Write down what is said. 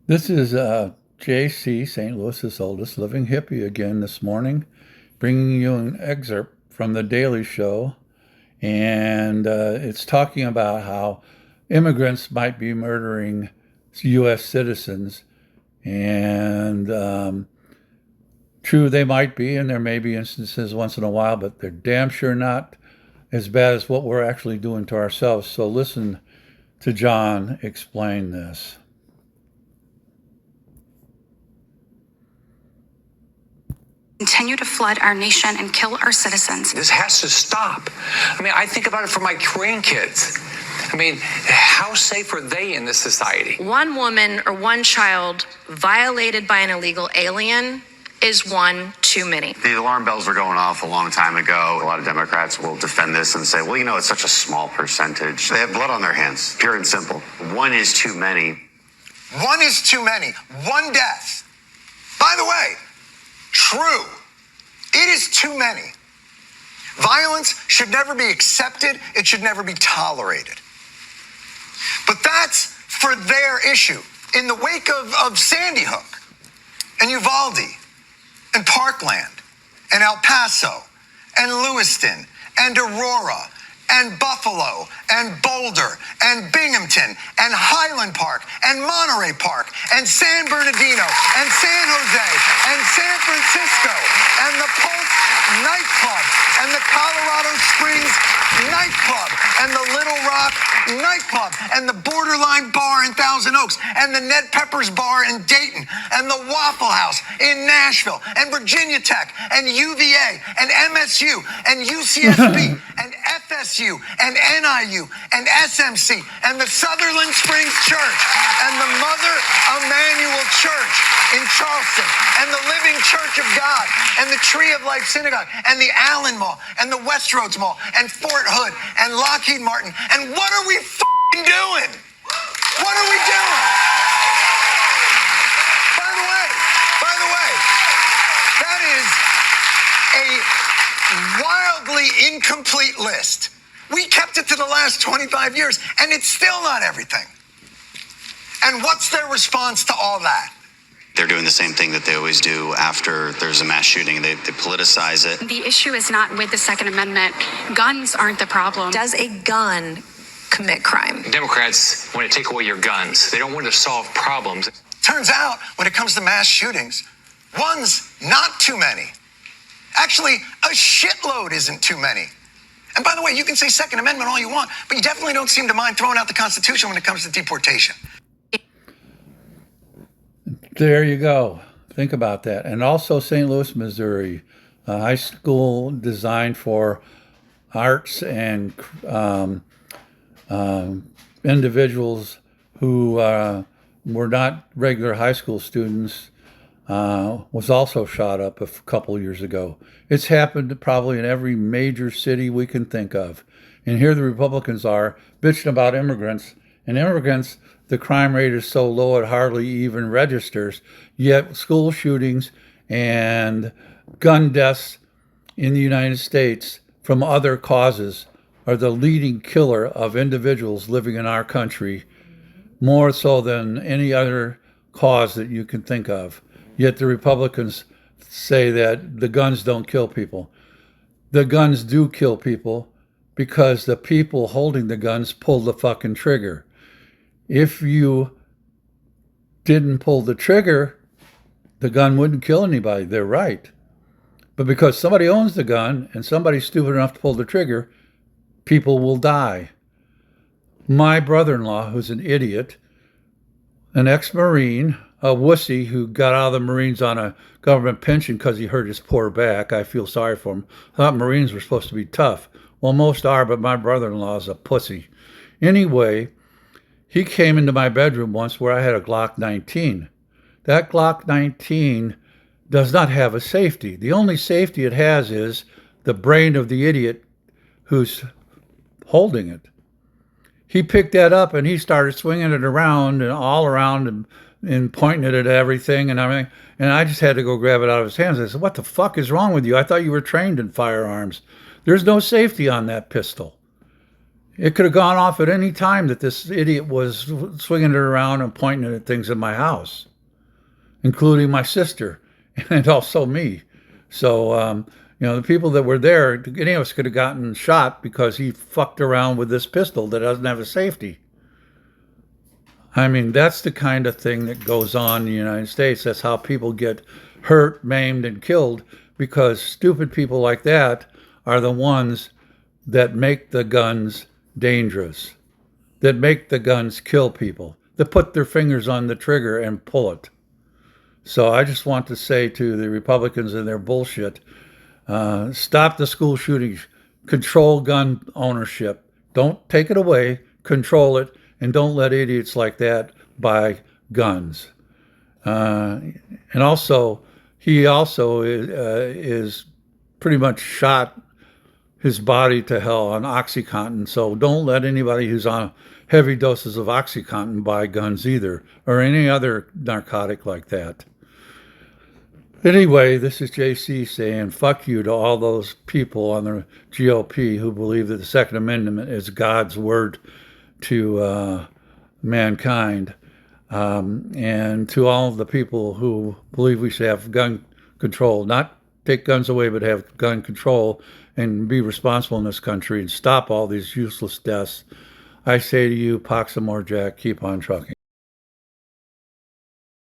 This is JC, St. Louis's oldest living hippie, again this morning, bringing you an excerpt from The Daily Show. And it's talking about how immigrants might be murdering U.S. citizens. And true, they might be, and there may be instances once in a while, but they're damn sure not as bad as what we're actually doing to ourselves. So listen to John explain this. Continue to flood our nation and kill our citizens. This has to stop. I mean, I think about it for my grandkids. I mean, how safe are they in this society? One woman or one child violated by an illegal alien is one too many. The alarm bells were going off a long time ago. A lot of Democrats will defend this and say, well, it's such a small percentage. They have blood on their hands, pure and simple. One is too many. One is too many. One death. By the way, true. It is too many. Violence should never be accepted. It should never be tolerated. But that's for their issue. In the wake of Sandy Hook and Uvalde and Parkland and El Paso and Lewiston and Aurora and Buffalo and Boulder and Binghamton and Highland Park and Monterey Park and San Bernardino and San Jose and San Francisco and the Pulse nightclub and the Colorado Springs nightclub and the Little Rock nightclub and the Borderline bar in Thousand Oaks and the Ned Peppers bar in Dayton and the Waffle House in Nashville and Virginia Tech and UVA and MSU and UCSB and FSU and NIU and SMC and the Sutherland Springs Church and the Mother Emanuel Church in Charleston and the Living Church of God and the Tree of Life Synagogue and the Allen Mall and the Westroads Mall and Fort Hood and Lockheed Martin. And what are we doing? What are we doing? By the way, that is a wildly incomplete list. We kept it to the last 25 years, and it's still not everything. And what's their response to all that? They're doing the same thing that they always do after there's a mass shooting. They politicize it. The issue is not with the Second Amendment. Guns aren't the problem. Does a gun commit crime? Democrats want to take away your guns. They don't want to solve problems. Turns out, when it comes to mass shootings, one's not too many. Actually, a shitload isn't too many. And by the way, you can say Second Amendment all you want, but you definitely don't seem to mind throwing out the Constitution when it comes to deportation. There you go. Think about that. And also St. Louis, Missouri, a high school designed for arts and individuals who were not regular high school students, was also shot up a couple years ago. It's happened probably in every major city we can think of. And here the Republicans are bitching about immigrants. And immigrants, the crime rate is so low it hardly even registers. Yet school shootings and gun deaths in the United States from other causes are the leading killer of individuals living in our country, more so than any other cause that you can think of. Yet the Republicans say that the guns don't kill people. The guns do kill people because the people holding the guns pull the fucking trigger. If you didn't pull the trigger, the gun wouldn't kill anybody. They're right. But because somebody owns the gun and somebody's stupid enough to pull the trigger, people will die. My brother-in-law, who's an idiot, an ex-Marine, a wussy who got out of the Marines on a government pension because he hurt his poor back. I feel sorry for him. I thought Marines were supposed to be tough. Well, most are, but my brother-in-law is a pussy. Anyway, he came into my bedroom once where I had a Glock 19. That Glock 19 does not have a safety. The only safety it has is the brain of the idiot who's holding it. He picked that up and he started swinging it around and all around and pointing it at everything and everything. And I just had to go grab it out of his hands. I said, what the fuck is wrong with you? I thought you were trained in firearms. There's no safety on that pistol. It could have gone off at any time that this idiot was swinging it around and pointing it at things in my house, including my sister and also me. So, the people that were there, any of us could have gotten shot because he fucked around with this pistol that doesn't have a safety. I mean, that's the kind of thing that goes on in the United States. That's how people get hurt, maimed, and killed, because stupid people like that are the ones that make the guns dangerous, that make the guns kill people, that put their fingers on the trigger and pull it. So I just want to say to the Republicans and their bullshit, stop the school shootings, control gun ownership. Don't take it away, control it, and don't let idiots like that buy guns. And also, he also is pretty much shot his body to hell on OxyContin. So don't let anybody who's on heavy doses of OxyContin buy guns either, or any other narcotic like that. Anyway, this is JC saying fuck you to all those people on the GOP who believe that the Second Amendment is God's word to mankind, and to all of the people who believe we should have gun control, not take guns away, but have gun control and be responsible in this country and stop all these useless deaths. I say to you, Pox and more Jack, keep on trucking.